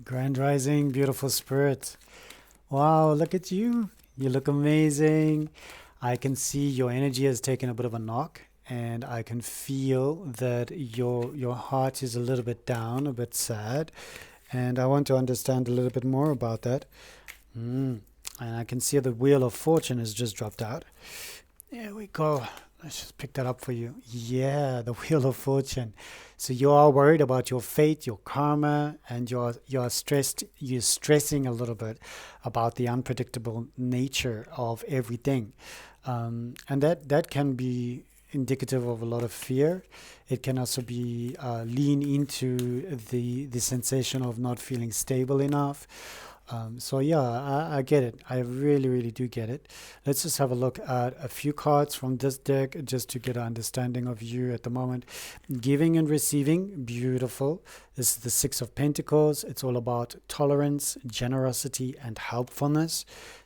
Grand Rising, beautiful spirit. Wow, look at you. You look amazing. I can see your energy has taken a bit of a knock, and I can feel that your heart is a little bit down, a bit sad, and I want to understand a little bit more about that. Mm. And I can see the wheel of fortune has just dropped out. There we go. Let's just pick that up for you. Yeah, the Wheel of Fortune. So you are worried about your fate, your karma, and you're stressed. You're stressing a little bit about the unpredictable nature of everything, and that can be indicative of a lot of fear. It can also be lean into the sensation of not feeling stable enough. So yeah, I get it. I really, really do get it. Let's just have a look at a few cards from this deck just to get an understanding of you at the moment. Giving and receiving, beautiful. This is the Six of Pentacles. It's all about tolerance, generosity, and helpfulness.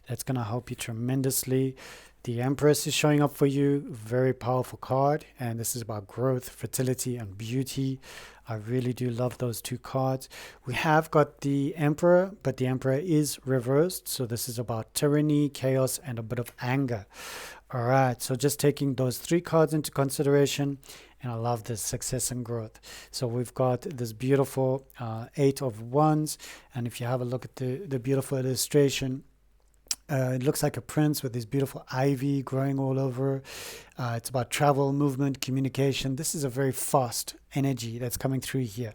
That's going to help you tremendously. The Empress is showing up for you. Very powerful card. And this is about growth, fertility, and beauty. I really do love those two cards. We have got the Emperor, but the Emperor is reversed. So this is about tyranny, chaos, and a bit of anger. All right. So just taking those three cards into consideration. And I love this success and growth. So we've got this beautiful Eight of Wands. And if you have a look at the beautiful illustration, it looks like a prince with this beautiful ivy growing all over. It's about travel, movement, communication. This is a very fast energy that's coming through here.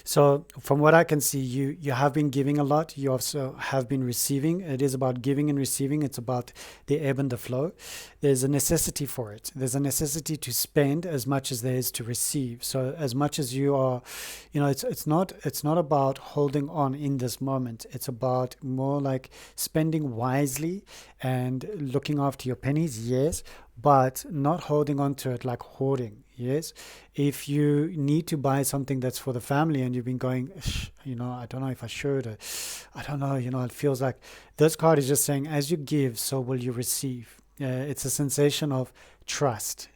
So from what I can see, you have been giving a lot. You also have been receiving. It is about giving and receiving. It's about the ebb and the flow. There's a necessity for it. There's a necessity to spend as much as there is to receive. So as much as you are, it's not about holding on in this moment. It's about more like spending wisely and looking after your pennies, yes, but not holding on to it like hoarding. Yes, if you need to buy something that's for the family and you've been going, I don't know if I should, I don't know, it feels like this card is just saying, as you give, so will you receive. It's a sensation of trust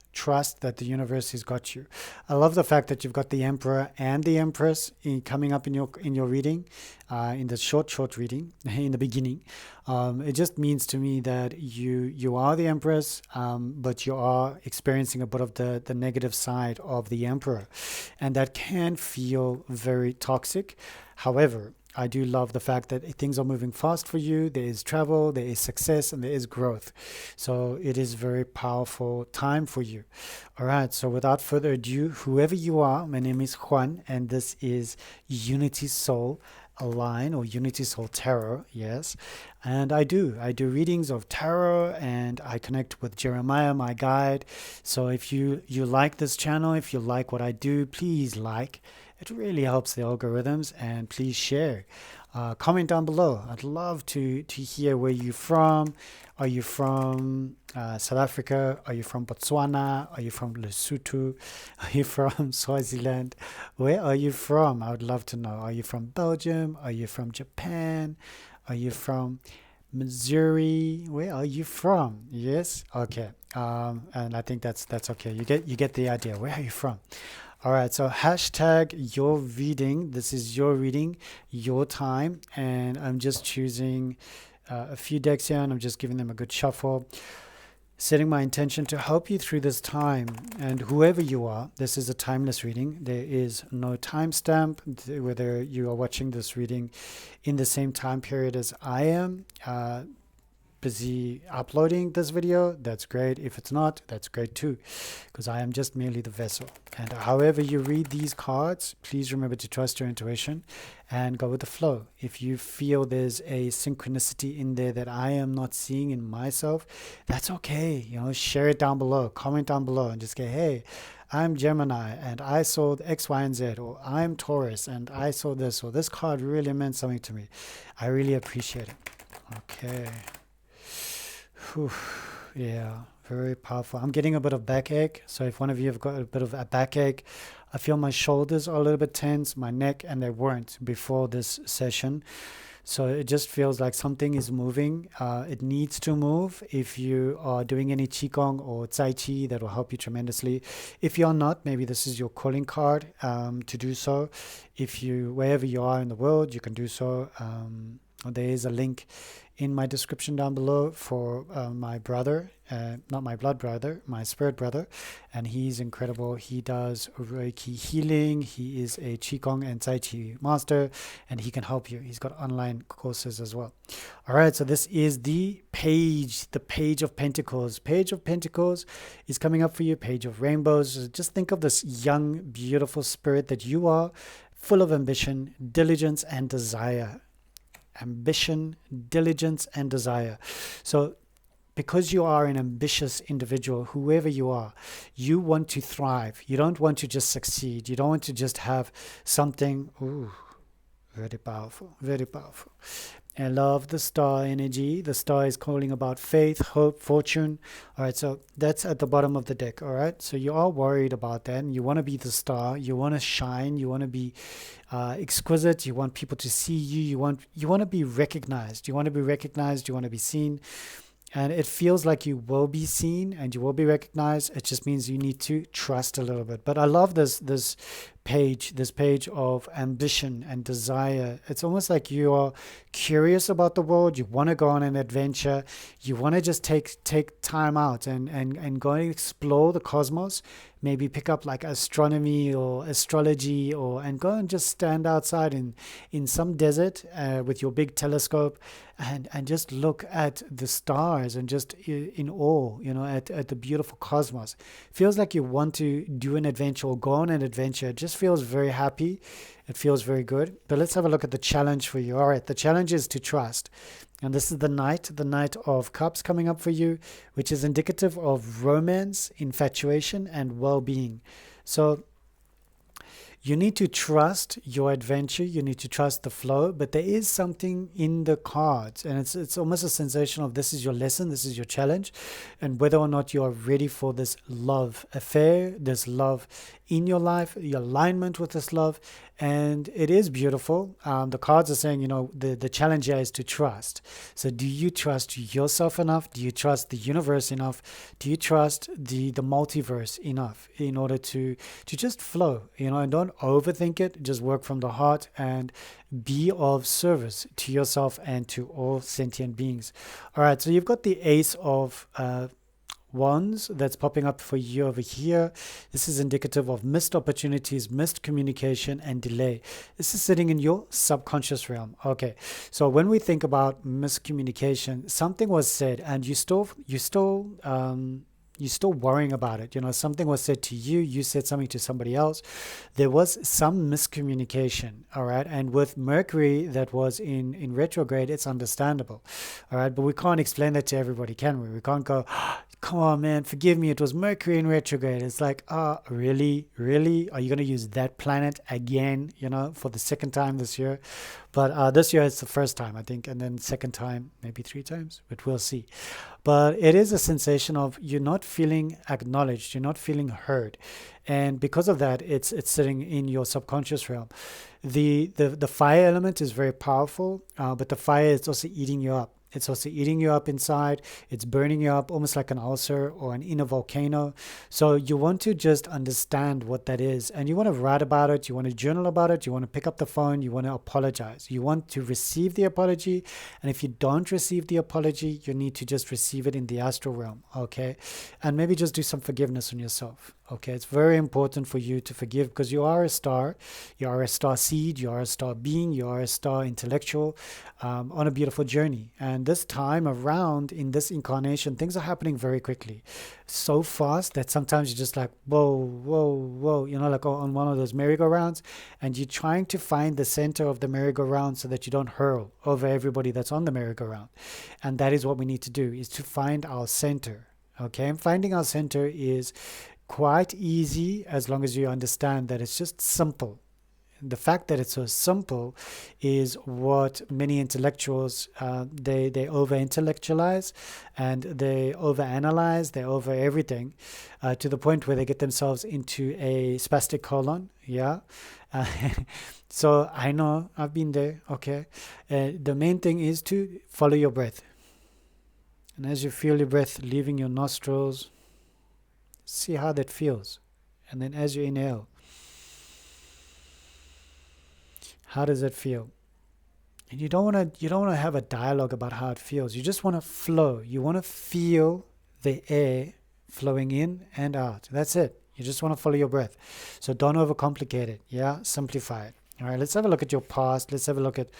that the universe has got you. I love the fact that you've got the Emperor and the Empress coming up in your reading, in the short reading in the beginning. It just means to me that you are the Empress, but you are experiencing a bit of the negative side of the Emperor, and that can feel very toxic. However, I do love the fact that things are moving fast for you. There is travel, there is success, and there is growth. So it is very powerful time for you. All right. So without further ado, whoever you are, my name is Juan, and this is Unity Soul Align or Unity Soul Tarot. Yes. And I do readings of tarot, and I connect with Jeremiah, my guide. So if you like this channel, if you like what I do, please like. It really helps the algorithms, and please share. Comment down below. I'd love to hear where you're from. Are you from South Africa? Are you from Botswana? Are you from Lesotho? Are you from Swaziland? Where are you from? I would love to know. Are you from Belgium? Are you from Japan? Are you from Missouri? Where are you from? Yes? Okay. And I think that's okay. You get the idea. Where are you from? All right, so hashtag your reading. This is your reading, your time, and I'm just choosing a few decks here, and I'm just giving them a good shuffle, setting my intention to help you through this time. And whoever you are, this is a timeless reading. There is no timestamp, whether you are watching this reading in the same time period as I am. Busy uploading this video, that's great. If it's not, that's great too, because I am just merely the vessel. And however you read these cards, please remember to trust your intuition and go with the flow. If you feel there's a synchronicity in there that I am not seeing in myself, that's okay. Share it down below, comment down below, and just say, hey, I'm Gemini and I saw X, Y, and Z, or I'm Taurus and I saw this, or this card really meant something to me. I really appreciate it. Okay. Whew. Yeah, very powerful. I'm getting a bit of backache. So if one of you have got a bit of a backache, I feel my shoulders are a little bit tense, my neck, and they weren't before this session. So it just feels like something is moving. It needs to move. If you are doing any Qigong or Tai Chi, that will help you tremendously. If you're not, maybe this is your calling card to do so. If you, wherever you are in the world, you can do so. There is a link in my description down below for my brother, not my blood brother, my spirit brother, and he's incredible. He does Reiki healing. He is a Qigong and Tai Chi master, and he can help you. He's got online courses as well. All right, so this is the Page of Pentacles. Page of Pentacles is coming up for you. Page of Rainbows. Just think of this young, beautiful spirit that you are, full of ambition, diligence, and desire. Ambition, diligence, and desire. So because you are an ambitious individual, whoever you are, you want to thrive. You don't want to just succeed. You don't want to just have something. Ooh, very powerful, very powerful. I love the star energy. The star is calling about faith, hope, fortune. All right, so that's at the bottom of the deck. All right, so you are worried about that, and you want to be the star. You want to shine. You want to be exquisite. You want people to see you. You want to be recognized. You want to be recognized. You want to be seen. And it feels like you will be seen and you will be recognized. It just means you need to trust a little bit. But I love this page of ambition and desire. It's almost like you are curious about the world. You want to go on an adventure. You want to just take time out and go and explore the cosmos. Maybe pick up like astronomy or astrology, and go and just stand outside in some desert with your big telescope and just look at the stars and just in awe, at the beautiful cosmos. Feels like you want to do an adventure or go on an adventure. It just feels very happy. It feels very good. But let's have a look at the challenge for you. All right, the challenge is to trust. And this is the Knight of Cups coming up for you, which is indicative of romance, infatuation, and well-being. So you need to trust your adventure. You need to trust the flow, but there is something in the cards, and it's almost a sensation of this is your lesson, this is your challenge, and whether or not you are ready for this love affair, this love in your life, your alignment with this love. And it is beautiful. The cards are saying, the challenge here is to trust. So do you trust yourself enough? Do you trust the universe enough? Do you trust the multiverse enough in order to just flow, and don't overthink it. Just work from the heart and be of service to yourself and to all sentient beings. All right, so you've got the Ace of Wands that's popping up for you over here. This is indicative of missed opportunities, missed communication, and delay. This is sitting in your subconscious realm. Okay, so when we think about miscommunication, something was said and you're still worrying about it. Something was said to you, you said something to somebody else. There was some miscommunication, all right? And with Mercury that was in retrograde, it's understandable, all right? But we can't explain that to everybody, can we? We can't go, come on, man, forgive me, it was Mercury in retrograde. It's like, really? Are you going to use that planet again, for the second time this year? But this year it's the first time, I think, and then second time, maybe 3 times, but we'll see. But it is a sensation of you're not feeling acknowledged, you're not feeling heard. And because of that, it's sitting in your subconscious realm. The fire element is very powerful, but the fire is also eating you up. It's also eating you up inside. It's burning you up almost like an ulcer or an inner volcano. So you want to just understand what that is. And you want to write about it. You want to journal about it. You want to pick up the phone. You want to apologize. You want to receive the apology. And if you don't receive the apology, you need to just receive it in the astral realm. Okay. And maybe just do some forgiveness on yourself. Okay, it's very important for you to forgive because you are a star. You are a star seed. You are a star being. You are a star intellectual on a beautiful journey. And this time around in this incarnation, things are happening very quickly. So fast that sometimes you're just like, whoa, like on one of those merry-go-rounds. And you're trying to find the center of the merry-go-round so that you don't hurl over everybody that's on the merry-go-round. And that is what we need to do, is to find our center. Okay, and finding our center is quite easy as long as you understand that it's just simple. The fact that it's so simple is what many intellectuals, they over-intellectualize, and they over-analyze, they over everything, to the point where they get themselves into a spastic colon, yeah? Uh, so I know, I've been there, okay? The main thing is to follow your breath. And as you feel your breath leaving your nostrils, see how that feels. And then as you inhale, how does it feel? And you don't want to have a dialogue about how it feels. You just want to flow. You want to feel the air flowing in and out. That's it. You just want to follow your breath. So don't overcomplicate it. Yeah, simplify it. All right, let's have a look at your past. Let's have a look at,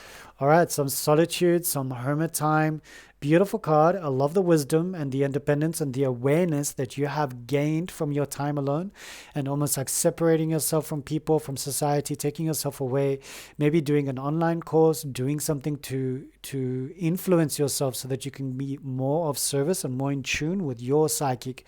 all right, some solitude, some hermit time. Beautiful card. I love the wisdom and the independence and the awareness that you have gained from your time alone, and almost like separating yourself from people, from society, taking yourself away, maybe doing an online course, doing something to influence yourself so that you can be more of service and more in tune with your psychic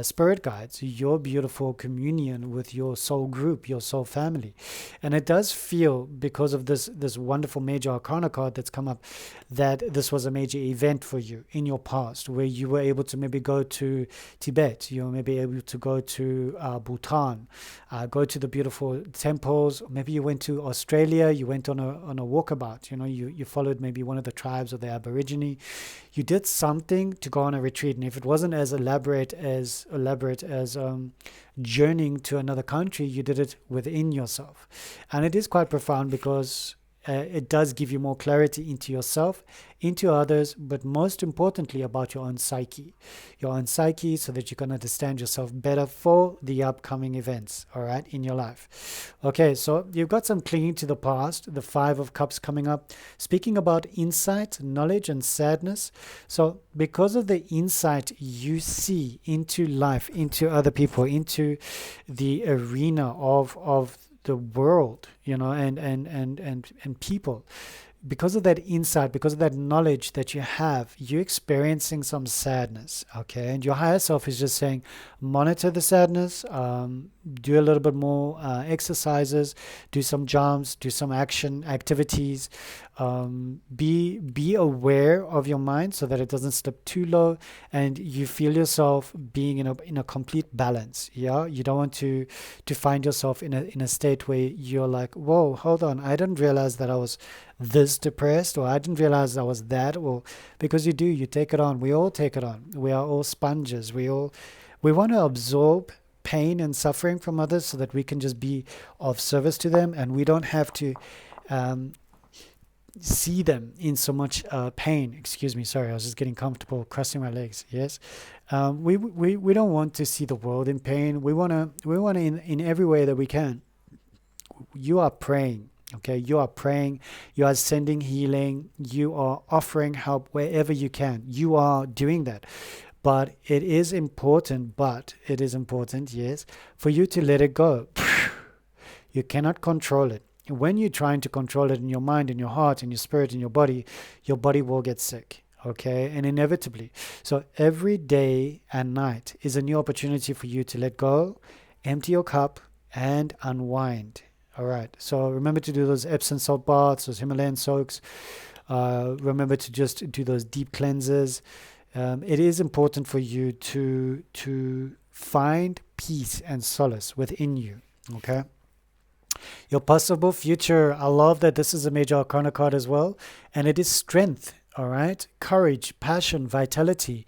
spirit guides, your beautiful communion with your soul group, your soul family. And it does feel, because of this wonderful major arcana card that's come up, that this was a major event for you in your past, where you were able to maybe go to Tibet, you were maybe able to go to Bhutan, go to the beautiful temples. Maybe you went to Australia, you went on a walkabout, you followed maybe one of the tribes or the Aborigine. You did something to go on a retreat, and if it wasn't as elaborate as journeying to another country, you did it within yourself. And it is quite profound, because it does give you more clarity into yourself, into others, but most importantly about your own psyche, so that you can understand yourself better for the upcoming events, all right, in your life. Okay, so you've got some clinging to the past, the Five of Cups coming up, speaking about insight, knowledge, and sadness. So because of the insight you see into life, into other people, into the arena of the world, and people, because of that insight, because of that knowledge that you have, you're experiencing some sadness, okay? And your higher self is just saying, monitor the sadness, do a little bit more exercises, do some jumps, do some action activities, be aware of your mind so that it doesn't slip too low, and you feel yourself being in a complete balance. Yeah, you don't want to find yourself in a state where you're like, whoa, hold on, I didn't realize that I was this depressed, or I didn't realize I was that. Or because you take it on. We all take it on. We are all sponges. We want to absorb pain and suffering from others so that we can just be of service to them, and we don't have to see them in so much pain. Excuse me, sorry, I was just getting comfortable crossing my legs. Yes, we don't want to see the world in pain. We want to in every way that we can. You are praying. Okay, you are praying, you are sending healing, you are offering help wherever you can. You are doing that. But it is important, yes, for you to let it go. You cannot control it. When you're trying to control it in your mind, in your heart, in your spirit, in your body will get sick. Okay, and inevitably. So every day and night is a new opportunity for you to let go, empty your cup, and unwind. All right, so remember to do those Epsom salt baths, those Himalayan soaks. Remember to just do those deep cleanses. It is important for you to find peace and solace within you, okay? Your possible future, I love that this is a major arcana card as well, and it is strength, all right? Courage, passion, vitality.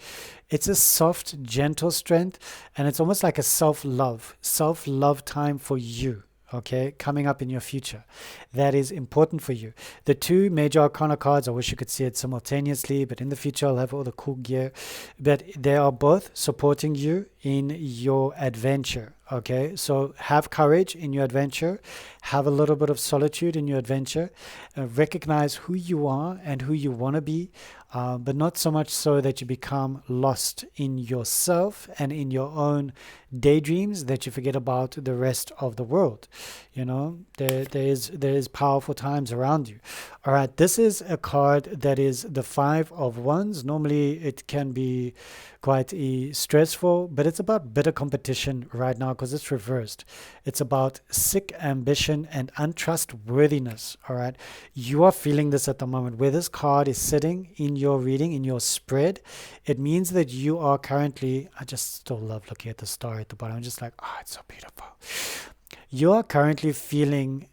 It's a soft, gentle strength, and it's almost like a self-love time for you. Okay, coming up in your future. That is important for you. The two major arcana cards, I wish you could see it simultaneously, but in the future I'll have all the cool gear. But they are both supporting you in your adventure. Okay, so have courage in your adventure. Have a little bit of solitude in your adventure. Recognize who you are and who you want to be, but not so much so that you become lost in yourself and in your own daydreams that you forget about the rest of the world. There is powerful times around you. All right, this is a card that is the Five of Wands. Normally it can be quite stressful, but it's about bitter competition right now because it's reversed. It's about sick ambition and untrustworthiness. All right. You are feeling this at the moment. Where this card is sitting in your reading, in your spread, it means that you are currently, I just still love looking at the star at the bottom. I'm just like, oh, it's so beautiful. You are currently feeling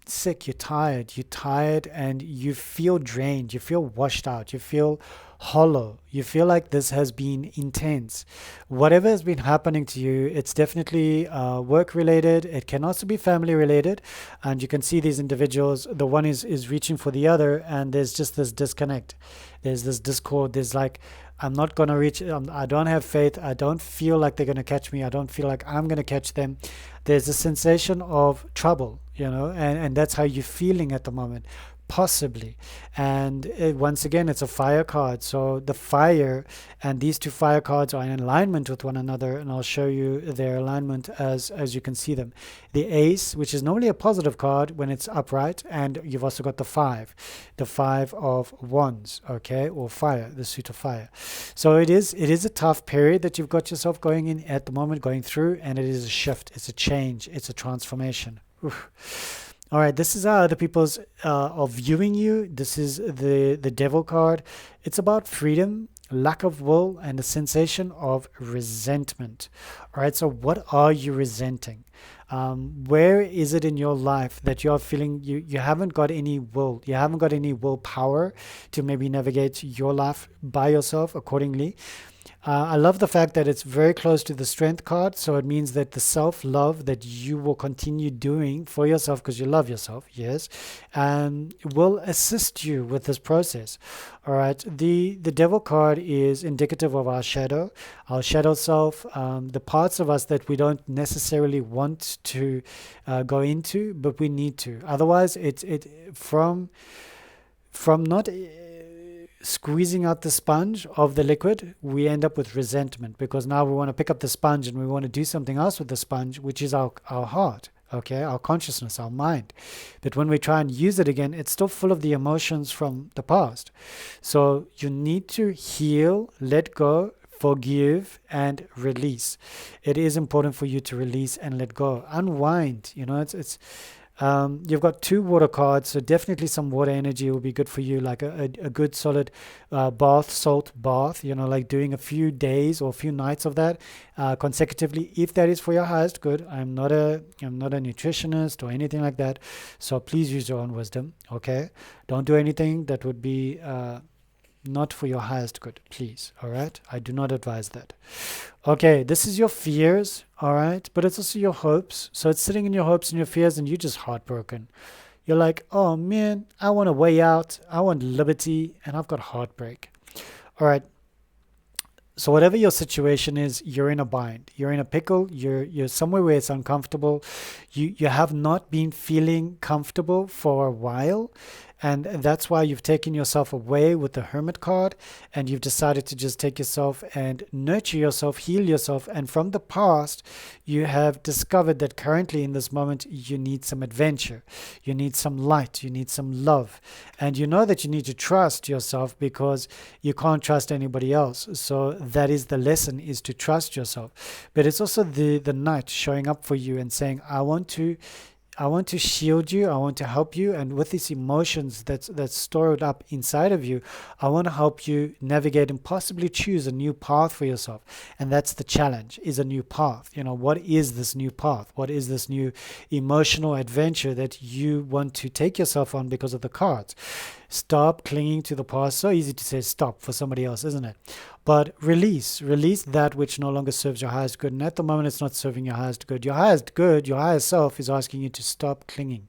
sick, you're tired, and you feel drained, you feel washed out, you feel hollow, you feel like this has been intense. Whatever has been happening to you, it's definitely work related, it can also be family related, and you can see these individuals, the one is reaching for the other, and there's just this disconnect, there's this discord, there's like, I'm not going to reach, I don't have faith, I don't feel like they're going to catch me, I don't feel like I'm going to catch them. There's a sensation of trouble, and that's how you're feeling at the moment, possibly. And once again, it's a fire card. So the fire and these two fire cards are in alignment with one another, and I'll show you their alignment as you can see them. The ace, which is normally a positive card when it's upright, and you've also got the five of wands, okay, or fire, the suit of fire. So it is a tough period that you've got yourself going in at the moment, going through, and it is a shift, it's a change, it's a transformation. Oof. All right, this is how other people's are viewing you. This is the devil card. It's about freedom, lack of will, and a sensation of resentment. All right, so what are you resenting? Where is it in your life that you're feeling you haven't got any will, you haven't got any willpower to maybe navigate your life by yourself accordingly? I love the fact that it's very close to the strength card, so it means that the self-love that you will continue doing for yourself, because you love yourself, yes, will assist you with this process. All right, the devil card is indicative of our shadow self, the parts of us that we don't necessarily want to go into, but we need to. Otherwise, from not squeezing out the sponge of the liquid, we end up with resentment, because now we want to pick up the sponge and we want to do something else with the sponge, which is our heart, okay, our consciousness, our mind. But when we try and use it again, it's still full of the emotions from the past. So you need to heal, let go, forgive, and release. It is important for you to release and let go, unwind. You've got two water cards, so definitely some water energy will be good for you, like a good solid salt bath, like doing a few days or a few nights of that consecutively, if that is for your highest good. I'm not a nutritionist or anything like that, so please use your own wisdom, okay? Don't do anything that would be not for your highest good, please. All right, I do not advise that. Okay, this is your fears, all right, but it's also your hopes. So it's sitting in your hopes and your fears, and you're just heartbroken. You're like, oh man, I want a way out, I want liberty, and I've got heartbreak. All right, so whatever your situation is, you're in a bind, you're in a pickle, you're somewhere where it's uncomfortable. You have not been feeling comfortable for a while, and that's why you've taken yourself away with the Hermit card, and you've decided to just take yourself and nurture yourself, heal yourself. And from the past, you have discovered that currently in this moment, you need some adventure, you need some light, you need some love. And you know that you need to trust yourself, because you can't trust anybody else. So that is the lesson, is to trust yourself. But it's also the Knight showing up for you and saying, I want to shield you, I want to help you, and with these emotions that's stored up inside of you, I want to help you navigate and possibly choose a new path for yourself. And that's the challenge, is a new path. What is this new path? What is this new emotional adventure that you want to take yourself on because of the cards? Stop clinging to the past. So easy to say stop for somebody else, isn't it? But release that which no longer serves your highest good. And at the moment, it's not serving your highest good. Your highest good, your higher self is asking you to stop clinging.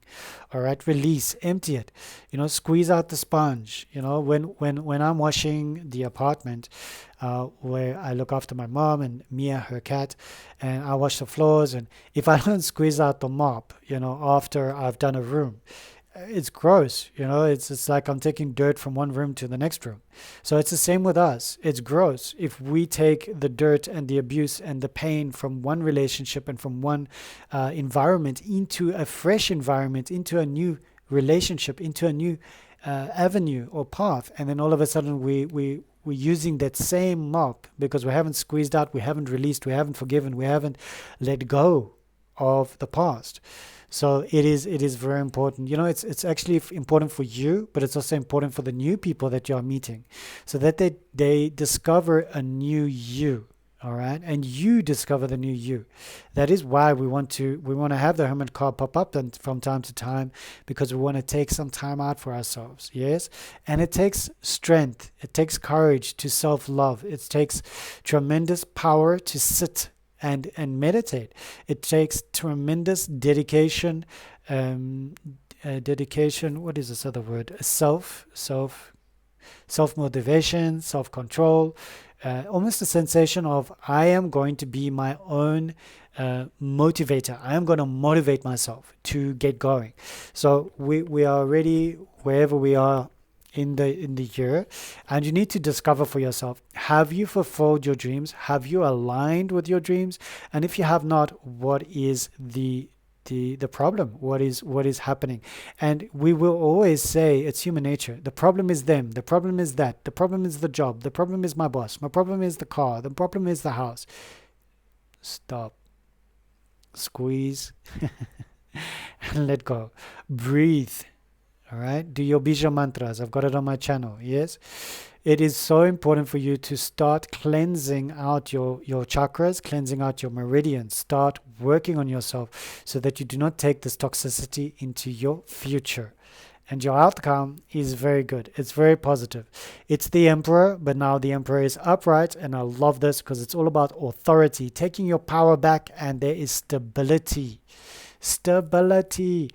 All right, release, empty it. Squeeze out the sponge. When I'm washing the apartment, where I look after my mom and Mia, her cat, and I wash the floors, and if I don't squeeze out the mop, after I've done a room, it's gross. It's like I'm taking dirt from one room to the next room. So it's the same with us. It's gross if we take the dirt and the abuse and the pain from one relationship and from one environment into a fresh environment, into a new relationship, into a new avenue or path, and then all of a sudden we we're using that same mop because we haven't squeezed out, we haven't released, we haven't forgiven, we haven't let go of the past. So it is very important. It's actually important for you, but it's also important for the new people that you are meeting, so that they discover a new you. All right, and you discover the new you. That is why we want to have the Hermit card pop up and from time to time, because we want to take some time out for ourselves. Yes, and it takes strength, it takes courage to self-love. It takes tremendous power to sit and meditate. It takes tremendous dedication. Dedication. What is this other word? Self motivation, self control. Almost a sensation of I am going to be my own motivator. I am going to motivate myself to get going. So we are already wherever we are in the year, and you need to discover for yourself, have you fulfilled your dreams? Have you aligned with your dreams? And if you have not, what is the problem? What is happening? And we will always say it's human nature. The problem is them, the problem is that, the problem is the job, the problem is my boss, my problem is the car, the problem is the house. Stop, squeeze, and let go. Breathe. All right, do your Bija mantras. I've got it on my channel. Yes, it is so important for you to start cleansing out your chakras, cleansing out your meridians. Start working on yourself so that you do not take this toxicity into your future. And your outcome is very good. It's very positive. It's the Emperor, but now the Emperor is upright. And I love this because it's all about authority, taking your power back, and there is stability. Stability.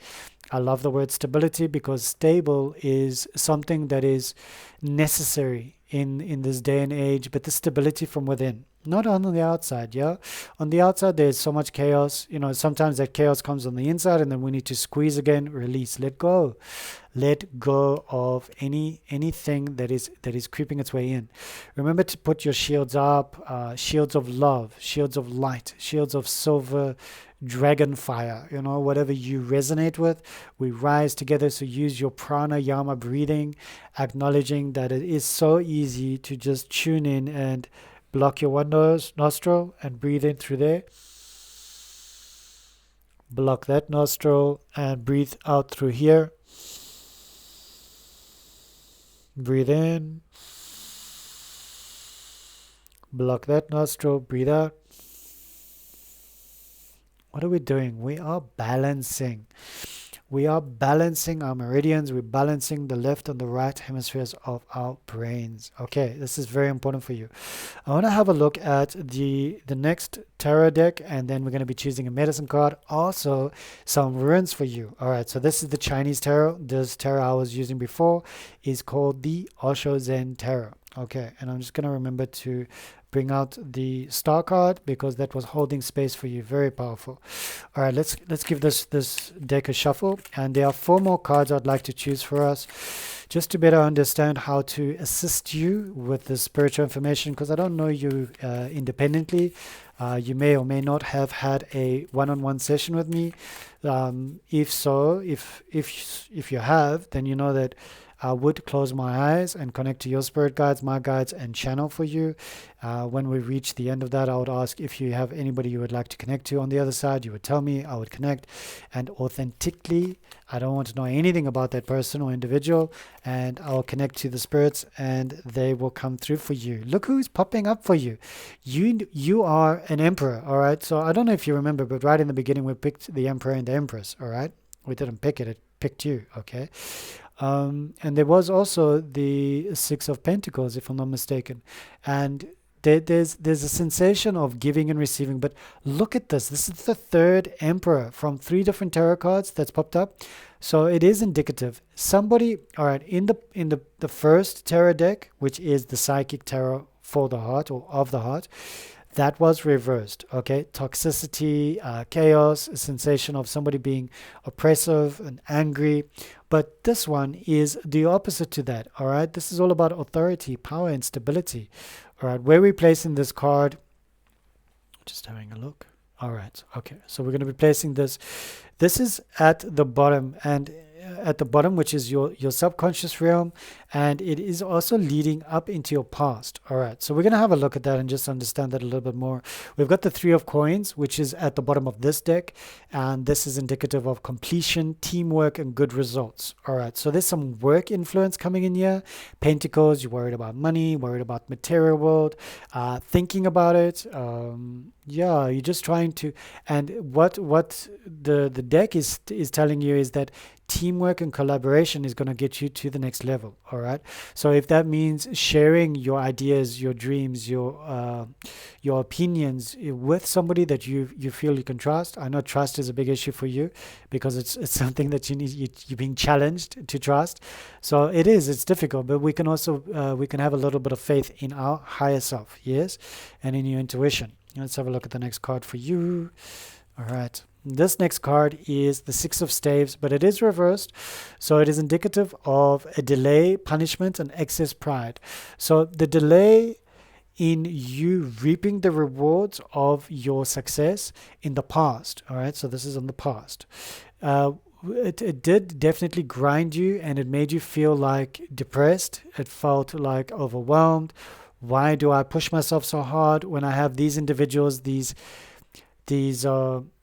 I love the word stability because stable is something that is necessary in this day and age, but the stability from within, not on the outside. Yeah, on the outside there's so much chaos. Sometimes that chaos comes on the inside, and then we need to squeeze again, release, let go of anything that is creeping its way in. Remember to put your shields up, shields of love, shields of light, shields of silver dragon fire, whatever you resonate with. We rise together. So use your pranayama breathing, acknowledging that it is so easy to just tune in and block your one nostril and breathe in through there. Block that nostril and breathe out through here. Breathe in. Block that nostril, breathe out. What are we doing? We are balancing. We are balancing our meridians. We're balancing the left and the right hemispheres of our brains. Okay, this is very important for you. I want to have a look at the next tarot deck, and then we're going to be choosing a medicine card. Also, some runes for you. All right, so this is the Chinese tarot. This tarot I was using before is called the Osho Zen Tarot. Okay, and I'm just going to remember to bring out the star card because that was holding space for you. Very powerful. All right, let's give this deck a shuffle, and there are 4 more cards I'd like to choose for us, just to better understand how to assist you with the spiritual information, because I don't know you independently. You may or may not have had a one-on-one session with me. If so, if you have, then you know that I would close my eyes and connect to your spirit guides, my guides, and channel for you. When we reach the end of that, I would ask if you have anybody you would like to connect to on the other side. You would tell me, I would connect. And authentically, I don't want to know anything about that person or individual, and I'll connect to the spirits and they will come through for you. Look who's popping up for you. You are an emperor, all right? So I don't know if you remember, but right in the beginning, we picked the emperor and the empress, all right? We didn't pick it picked you, okay? And there was also the 6 of Pentacles, if I'm not mistaken. And there's a sensation of giving and receiving. But look at this. This is the 3rd Emperor from 3 different tarot cards that's popped up. So it is indicative. Somebody, all right, in the first tarot deck, which is the Psychic Tarot for the heart or of the heart, that was reversed. Okay, toxicity, chaos, a sensation of somebody being oppressive and angry. But this one is the opposite to that. All right, this is all about authority, power, and stability. All right, where we placing this card? Just having a look. All right, okay, so we're going to be placing this. This is at the bottom, and at the bottom, which is your subconscious realm, and it is also leading up into your past. All right, so we're going to have a look at that and just understand that a little bit more. We've got the Three of Coins, which is at the bottom of this deck, and this is indicative of completion, teamwork, and good results. All right, so there's some work influence coming in here. Pentacles, you're worried about money, worried about material world, thinking about it. Yeah, you're just trying to, and what the deck is telling you is that teamwork and collaboration is going to get you to the next level. All right, so if that means sharing your ideas, your dreams, your opinions with somebody that you feel you can trust. I know trust is a big issue for you because it's something that you're being challenged to trust. So it's difficult, but we can also we can have a little bit of faith in our higher self, yes, and in your intuition. Let's have a look at the next card for you. All right. This next card is the Six of Staves, but it is reversed. So it is indicative of a delay, punishment, and excess pride. So the delay in you reaping the rewards of your success in the past. All right. So this is on the past. It did definitely grind you, and it made you feel like depressed. It felt like overwhelmed. Why do I push myself so hard when I have these individuals, these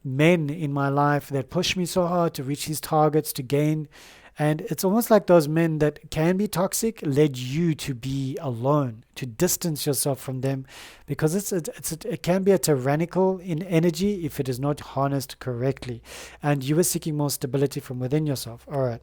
men in my life that push me so hard to reach these targets, to gain? And it's almost like those men that can be toxic led you to be alone, to distance yourself from them, because it can be a tyrannical in energy if it is not harnessed correctly. And you were seeking more stability from within yourself. All right.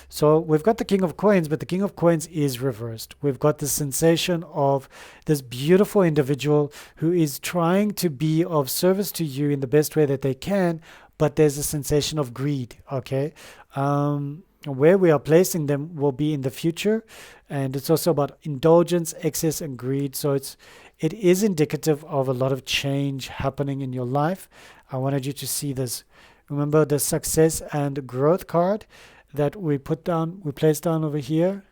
So we've got the King of Coins, but the King of Coins is reversed. We've got the sensation of this beautiful individual who is trying to be of service to you in the best way that they can, but there's a sensation of greed, okay? Where we are placing them will be in the future, and it's also about indulgence, excess, and greed. So it is indicative of a lot of change happening in your life. I wanted you to see this. Remember the success and growth card that we placed down over here.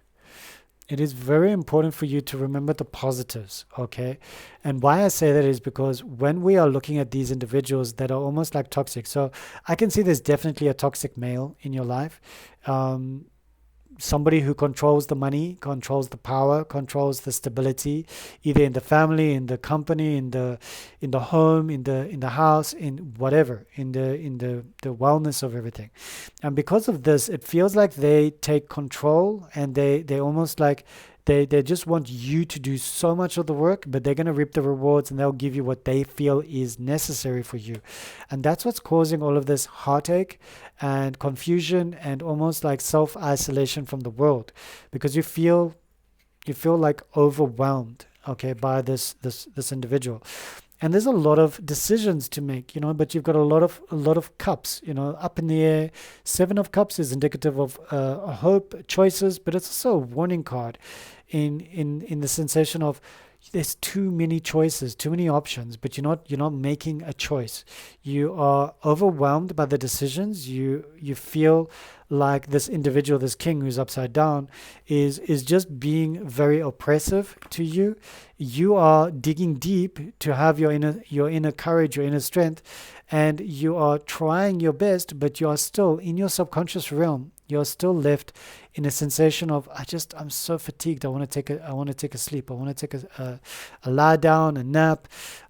It is very important for you to remember the positives, okay? And why I say that is because when we are looking at these individuals that are almost like toxic, so I can see there's definitely a toxic male in your life. Somebody who controls the money, controls the power, controls the stability, either in the family, in the company, in the home, in the house, in whatever, in the wellness of everything. And because of this, it feels like they take control, and they almost like they just want you to do so much of the work, but they're going to reap the rewards, and they'll give you what they feel is necessary for you. And that's what's causing all of this heartache and confusion and almost like self-isolation from the world, because you feel like overwhelmed, okay, by this individual. And there's a lot of decisions to make, but you've got a lot of cups, up in the air. Seven of Cups is indicative of hope, choices, but it's also a warning card in the sensation of there's too many choices, too many options, but you're not making a choice. You are overwhelmed by the decisions. You feel like this individual, this king who's upside down, is just being very oppressive to you. You are digging deep to have your inner courage, your inner strength, and you are trying your best, but you are still in your subconscious realm. You're still left in a sensation of I'm so fatigued. I want to take a sleep. I want to take a lie down, a nap,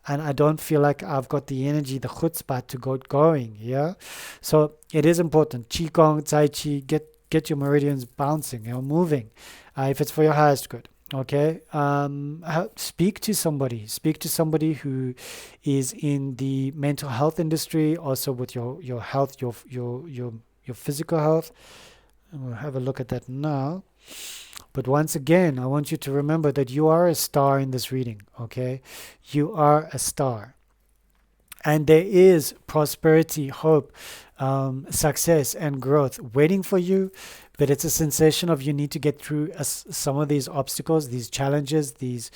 and I don't feel like I've got the energy, the chutzpah to go going. Yeah, so it is important. Qigong, Tai Chi, get your meridians bouncing, moving, if it's for your highest good. Okay, speak to somebody who is in the mental health industry, also with your health, your physical health. And we'll have a look at that now. But once again, I want you to remember that you are a star in this reading, okay? You are a star. And there is prosperity, hope, success, and growth waiting for you. But it's a sensation of you need to get through some of these obstacles, these challenges, these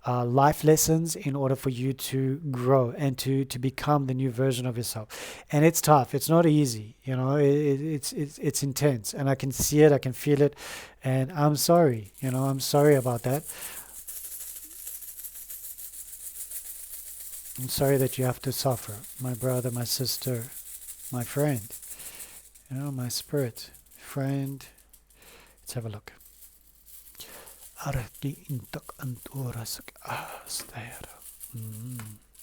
life lessons in order for you to grow and to become the new version of yourself. And it's tough. It's not easy. It's intense. And I can see it. I can feel it. And I'm sorry. I'm sorry about that. I'm sorry that you have to suffer. My brother, my sister, my friend, my spirit. friend. Let's have a look. Arti intak antorasak astera.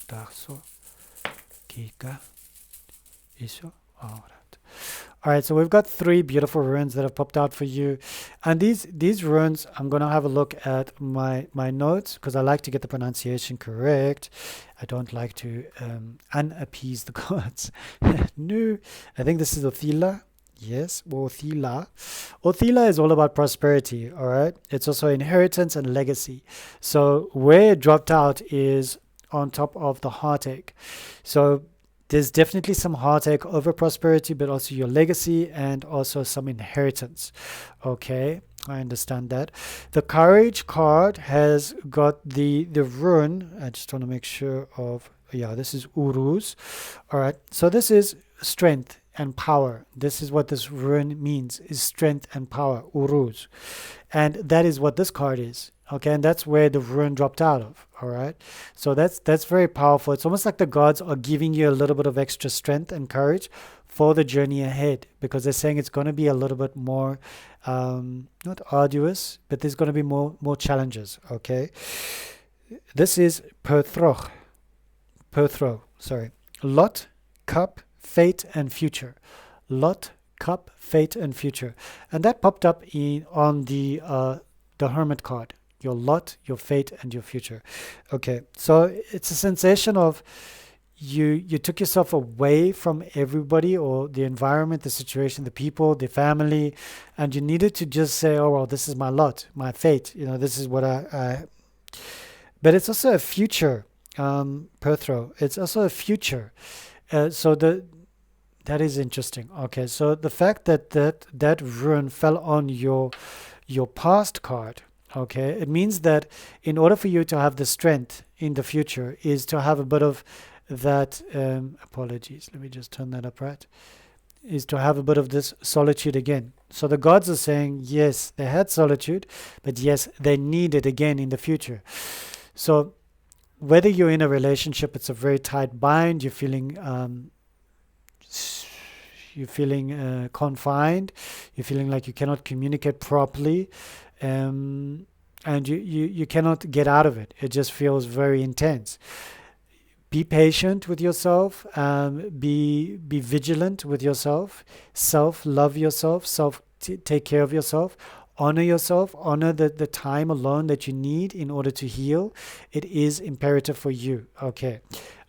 Daso kika iso. All right, so we've got 3 beautiful runes that have popped out for you, and these runes, I'm gonna have a look at my notes because I like to get the pronunciation correct. I don't like to unappease the gods. No, I think this is Othila. Yes, Othila. Othila is all about prosperity. All right, it's also inheritance and legacy. So where it dropped out is on top of the heartache. So there's definitely some heartache over prosperity, but also your legacy and also some inheritance. Okay, I understand that. The courage card has got the rune. I just want to make sure of, yeah, this is Uruz. All right, so this is strength and power. This is what this rune means, is strength and power, Uruz. And that is what this card is. Okay, and that's where the rune dropped out of. All right, so that's very powerful. It's almost like the gods are giving you a little bit of extra strength and courage for the journey ahead, because they're saying it's going to be a little bit more not arduous, but there's going to be more challenges. Okay, this is Perthro, sorry, Lot, Cup, Fate and Future. Lot, Cup, Fate and Future, and that popped up on the Hermit card. Your lot, your fate, and your future. Okay, so it's a sensation of you took yourself away from everybody or the environment, the situation, the people, the family, and you needed to just say, oh, well, this is my lot, my fate. You know, this is what I but it's also a future, Perthro. It's also a future. So that is interesting. Okay, so the fact that rune fell on your past card, okay, it means that in order for you to have the strength in the future is to have a bit of that, apologies, let me just turn that up, right, is to have a bit of this solitude again. So the gods are saying, yes, they had solitude, but yes, they need it again in the future. So whether you're in a relationship, it's a very tight bind, you're feeling confined, you're feeling like you cannot communicate properly, and you cannot get out of it. It just feels very intense. Be patient with yourself, be vigilant with yourself, love yourself, take care of yourself, honor the time alone that you need in order to heal. It is imperative for you. Okay,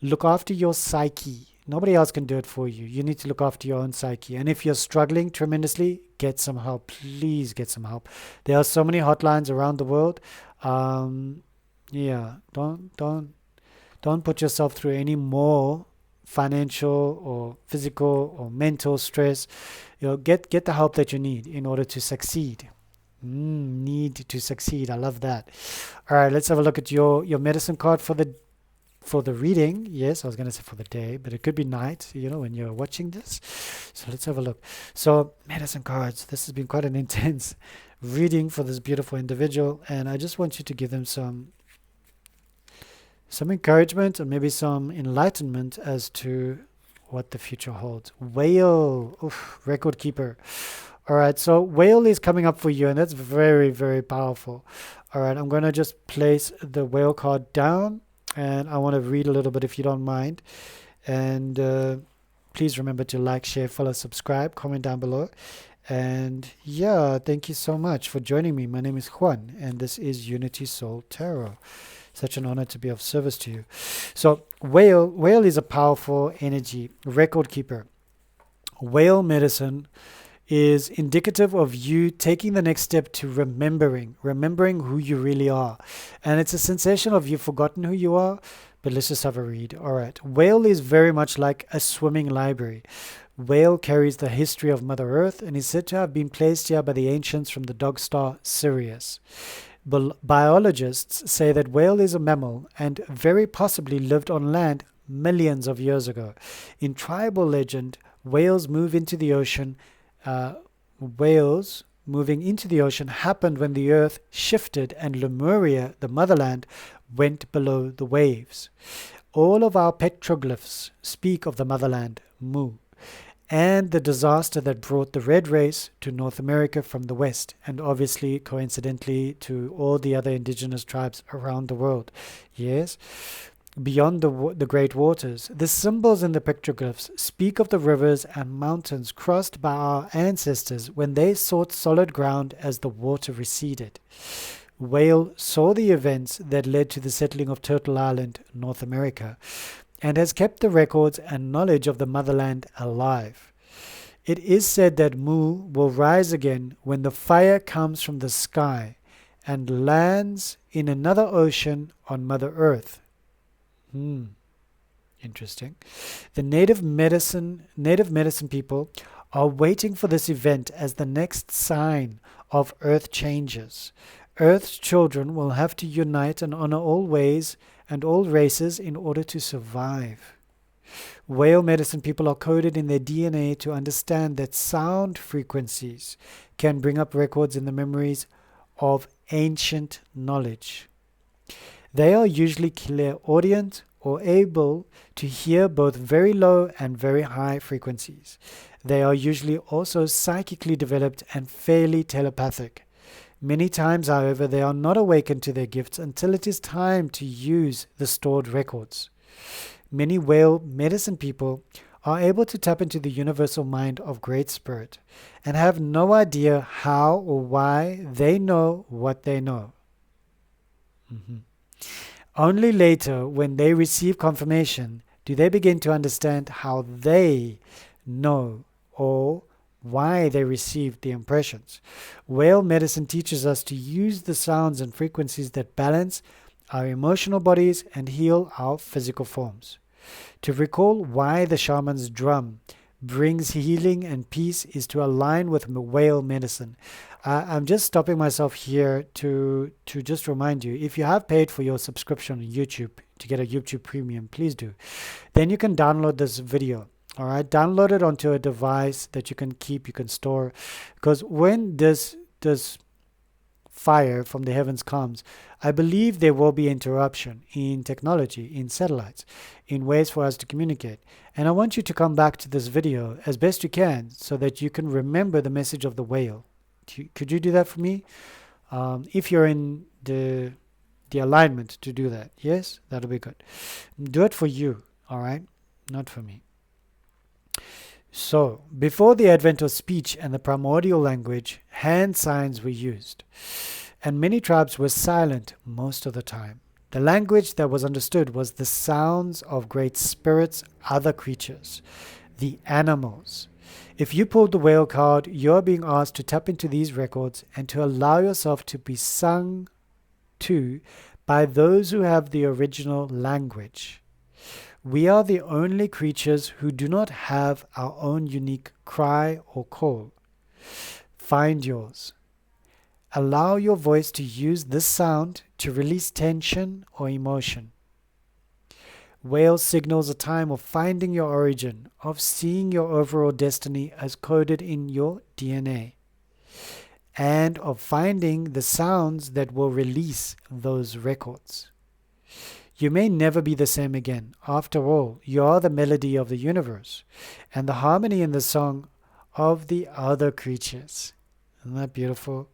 look after your psyche. Nobody else can do it for you. You need to look after your own psyche. And if you're struggling tremendously, get some help. Please get some help. There are so many hotlines around the world. Yeah, don't put yourself through any more financial or physical or mental stress. You know, get the help that you need in order to succeed. Need to succeed. I love that. All right, let's have a look at your medicine card for the reading. Yes, I was going to say for the day, but it could be night, you know, when you're watching this. So let's have a look. So medicine cards, this has been quite an intense reading for this beautiful individual, and I just want you to give them some encouragement and maybe some enlightenment as to what the future holds. Whale, record keeper. All right, so whale is coming up for you, and that's very, very powerful. All right, I'm going to just place the whale card down, and I want to read a little bit if you don't mind. And please remember to like, share, follow, subscribe, comment down below. And yeah, thank you so much for joining me. My name is Juan, and this is Unity Soul Tarot. Such an honor to be of service to you. So whale is a powerful energy, record keeper. Whale medicine is indicative of you taking the next step to remembering who you really are. And it's a sensation of you've forgotten who you are, but let's just have a read. All right. Whale is very much like a swimming library. Whale carries the history of Mother Earth and is said to have been placed here by the ancients from the dog star Sirius. Biologists say that whale is a mammal and very possibly lived on land millions of years ago. In tribal legend, whales move into the ocean. Whales moving into the ocean happened when the earth shifted and Lemuria, the motherland, went below the waves. All of our petroglyphs speak of the motherland, Mu, and the disaster that brought the red race to North America from the west, and obviously, coincidentally, to all the other indigenous tribes around the world. Yes? Beyond the great waters, the symbols in the pictographs speak of the rivers and mountains crossed by our ancestors when they sought solid ground as the water receded. Whale saw the events that led to the settling of Turtle Island, North America, and has kept the records and knowledge of the motherland alive. It is said that Mu will rise again when the fire comes from the sky and lands in another ocean on Mother Earth. Interesting. The native medicine people are waiting for this event as the next sign of Earth changes. Earth's children will have to unite and honor all ways and all races in order to survive. Whale medicine people are coded in their DNA to understand that sound frequencies can bring up records in the memories of ancient knowledge. They are usually clairaudient or able to hear both very low and very high frequencies. They are usually also psychically developed and fairly telepathic. Many times, however, they are not awakened to their gifts until it is time to use the stored records. Many whale medicine people are able to tap into the universal mind of Great Spirit and have no idea how or why they know what they know. Only later, when they receive confirmation, do they begin to understand how they know or why they received the impressions. Whale medicine teaches us to use the sounds and frequencies that balance our emotional bodies and heal our physical forms. To recall why the shaman's drum brings healing and peace is to align with whale medicine. I'm just stopping myself here to just remind you, if you have paid for your subscription on YouTube to get a YouTube Premium, please do. Then you can download this video. All right, download it onto a device that you can keep, you can store, because when this fire from the heavens comes, I believe there will be interruption in technology, in satellites, in ways for us to communicate. And I want you to come back to this video as best you can so that you can remember the message of the whale. Could you do that for me? If you're in the alignment to do that, yes, that'll be good. Do it for you, all right, not for me. So, before the advent of speech and the primordial language, hand signs were used, and many tribes were silent most of the time. The language that was understood was the sounds of great spirits, other creatures, the animals. If you pulled the whale card, you're being asked to tap into these records and to allow yourself to be sung to by those who have the original language. We are the only creatures who do not have our own unique cry or call. Find yours. Allow your voice to use this sound to release tension or emotion. Whale signals a time of finding your origin, of seeing your overall destiny as coded in your DNA, and of finding the sounds that will release those records. You may never be the same again. After all, you are the melody of the universe and the harmony in the song of the other creatures. Isn't that beautiful?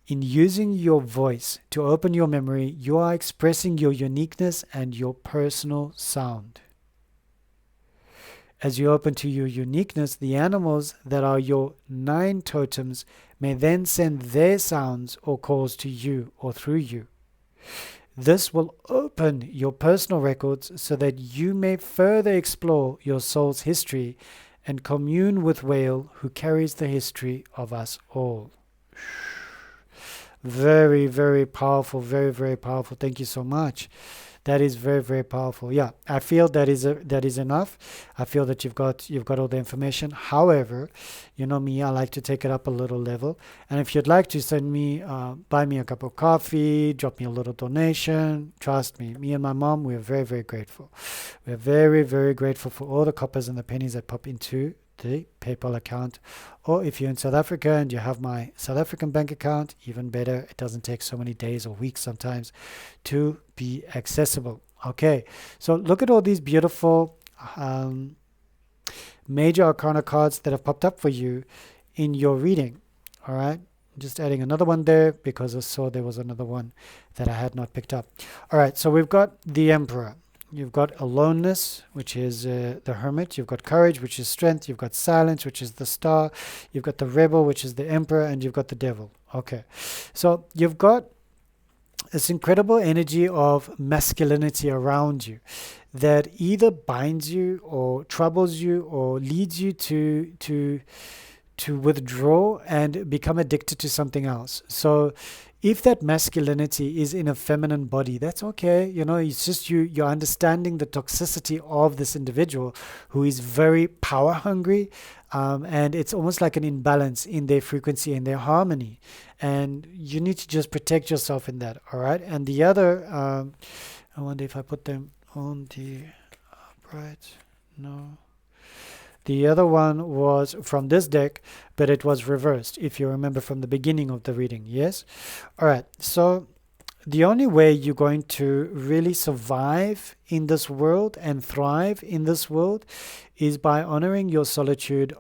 In using your voice to open your memory, you are expressing your uniqueness and your personal sound. As you open to your uniqueness, the animals that are your 9 totems may then send their sounds or calls to you or through you. This will open your personal records so that you may further explore your soul's history and commune with Whale, who carries the history of us all. Very, very powerful, very, very powerful. Thank you so much. That is very, very powerful. Yeah, I feel that is enough. I feel that you've got all the information. However, you know me, I like to take it up a little level. And if you'd like to send me, buy me a cup of coffee, drop me a little donation, trust me and my mom, we are very, very grateful. We are very, very grateful for all the coppers and the pennies that pop into the PayPal account. Or if you're in South Africa and you have my South African bank account, even better. It doesn't take so many days or weeks sometimes to be accessible. Okay, so look at all these beautiful major arcana cards that have popped up for you in your reading. All right. Just adding another one there because I saw there was another one that I had not picked up. All right. So we've got the Emperor. You've got aloneness, which is the Hermit. You've got courage, which is strength. You've got silence, which is the Star. You've got the Rebel, which is the Emperor. And you've got the Devil. Okay. So you've got this incredible energy of masculinity around you that either binds you or troubles you or leads you to withdraw and become addicted to something else. So if that masculinity is in a feminine body, that's okay. It's just you're understanding the toxicity of this individual who is very power hungry, and it's almost like an imbalance in their frequency and their harmony. And you need to just protect yourself in that, all right? And the other, I wonder if I put them on the upright. No. The other one was from this deck, but it was reversed, if you remember from the beginning of the reading, yes? All right, so the only way you're going to really survive in this world and thrive in this world is by honoring your solitude,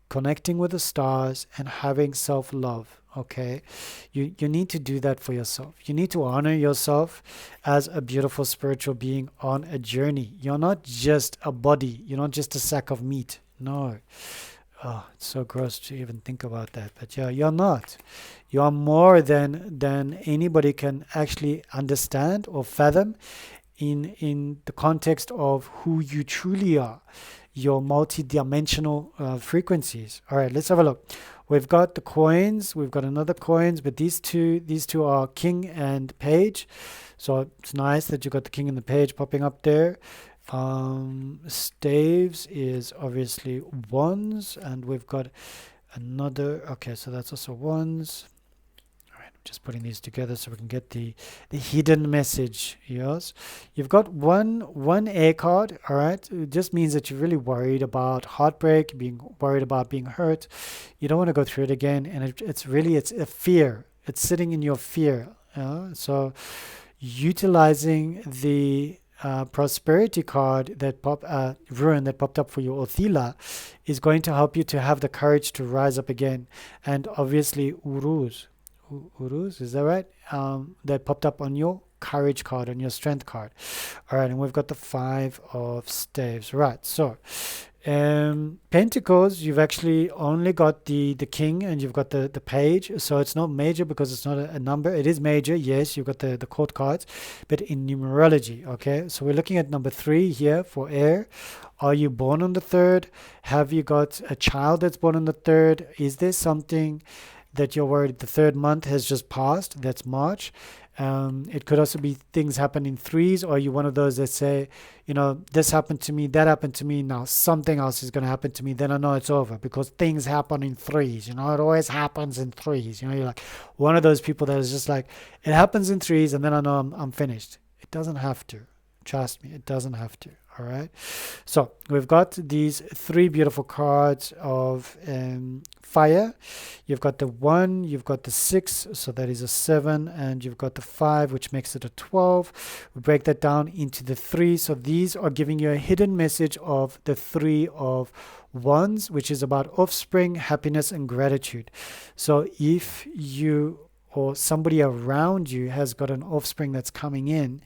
connecting with the stars, and having self-love. Okay, you need to do that for yourself. You need to honor yourself as a beautiful spiritual being on a journey. You're not just a body. You're not just a sack of meat. No. Oh, it's so gross to even think about that. But yeah, you're not. You are more than anybody can actually understand or fathom in the context of who you truly are, your multi-dimensional frequencies. All right, let's have a look. We've got the coins. We've got another coins, but these two are king and page. So it's nice that you got the king and the page popping up there. Staves is obviously wands, and we've got another. Okay, so that's also wands. All right, I'm just putting these together so we can get the hidden message. Yes, you've got one air card. All right, it just means that you're really worried about heartbreak, being worried about being hurt. You don't want to go through it again, and it's a fear. It's sitting in your fear. So utilizing the prosperity card that ruin that popped up for you, Othila, is going to help you to have the courage to rise up again. And obviously Uruz, is that right? That popped up on your courage card, on your strength card. All right, and we've got the 5 of staves. Right, so Pentacles, you've actually only got the king and you've got the page, so it's not major because it's not a number. It is major, yes, you've got the court cards, but in numerology. Okay, so we're looking at number 3 here for air. Are you born on the 3rd? Have you got a child that's born on the 3rd? Is there something that you're worried the 3rd month has just passed? That's March. It could also be things happen in 3s, or are you one of those that say, this happened to me, that happened to me, now something else is going to happen to me, then I know it's over because things happen in 3s, it always happens in 3s. You're like one of those people that is just like, it happens in 3s and then I know I'm finished. It doesn't have to. Trust me, it doesn't have to. All right, so we've got these 3 beautiful cards of fire. You've got the 1, you've got the 6, so that is a 7, and you've got the 5, which makes it a 12. We break that down into the 3, so these are giving you a hidden message of the 3 of wands, which is about offspring, happiness, and gratitude. So if you or somebody around you has got an offspring that's coming in,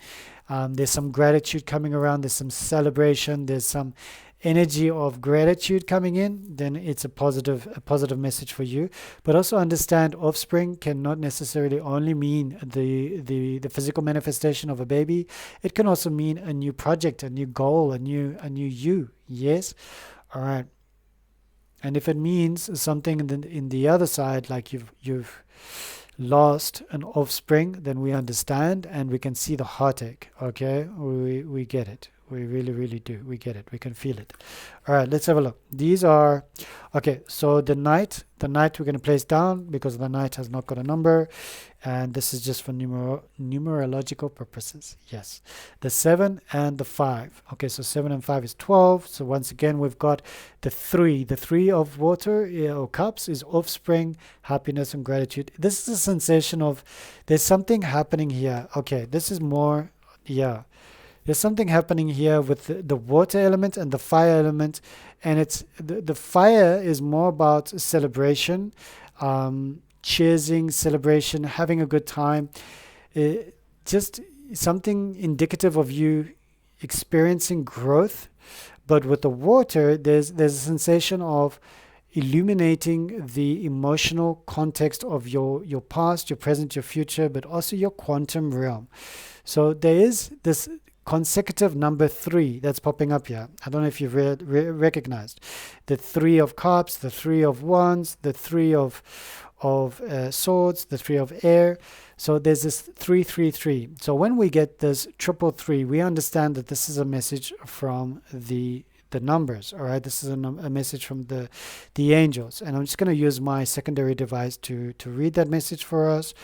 there's some gratitude coming around, there's some celebration, there's some energy of gratitude coming in, then it's a positive message for you. But also understand offspring cannot necessarily only mean the physical manifestation of a baby. It can also mean a new project, a new goal, a new you. Yes? All right. And if it means something in the other side, like you've lost an offspring, then we understand and we can see the heartache. Okay, we get it. We really do. We get it. We can feel it. All right, let's have a look. These are okay. So the knight we're going to place down because the knight has not got a number, and this is just for numerological purposes. Yes, the 7 and the 5. Okay, so 7 and 5 is 12. So once again, we've got the 3. The 3 of water or cups is offspring, happiness, and gratitude. This is a sensation of there's something happening here. Okay, this is more, yeah. There's something happening here with the water element and the fire element, and it's the fire is more about celebration, cheersing, celebration, having a good time, just something indicative of you experiencing growth. But with the water, there's a sensation of illuminating the emotional context of your past, your present, your future, but also your quantum realm. So there is this consecutive number 3 that's popping up here. I don't know if you've recognized the 3 of cups, the 3 of wands, the 3 of swords, the 3 of air. So there's this 333. So when we get this triple 3, we understand that this is a message from the numbers. All right, this is a message from the angels, and I'm just going to use my secondary device to read that message for us,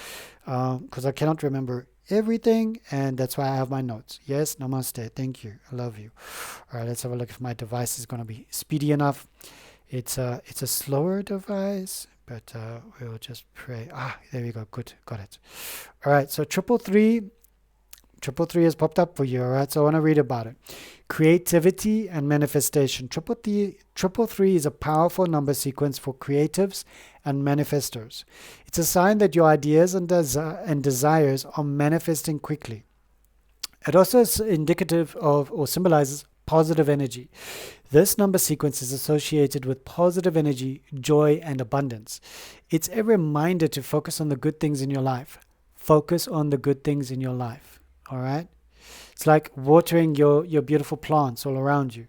because I cannot remember everything, and that's why I have my notes. Yes, namaste, thank you, I love you. All right, let's have a look if my device is going to be speedy enough. It's a slower device, but we'll just pray. There we go. Good, got it. All right, so triple three has popped up for you. All right, so I want to read about it. Creativity and manifestation. Triple three is a powerful number sequence for creatives and manifestors. It's a sign that your ideas and desires are manifesting quickly. It also is indicative of or symbolizes positive energy. This number sequence is associated with positive energy, joy, and abundance. It's a reminder to focus on the good things in your life. Focus on the good things in your life. All right? It's like watering your beautiful plants all around you.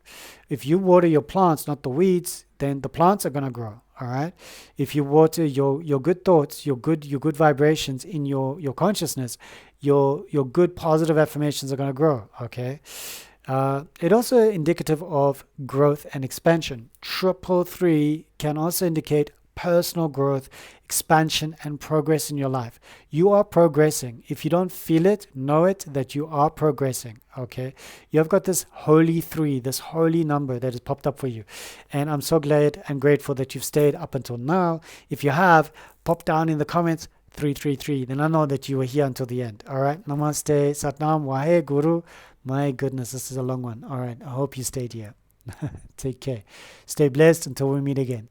If you water your plants, not the weeds, then the plants are going to grow. All right. If you water your good thoughts, your good vibrations in your consciousness, your good positive affirmations are going to grow. Okay. It also indicative of growth and expansion. Triple three can also indicate personal growth, expansion, and progress in your life. You are progressing. If you don't feel it, know it that you are progressing. Okay, you have got this holy 3, this holy number that has popped up for you, and I'm so glad and grateful that you've stayed up until now. If you have, pop down in the comments 333, then I know that you were here until the end. All right, namaste, satnam, wahe guru. My goodness, this is a long one. All right, I hope you stayed here. Take care. Stay blessed until we meet again.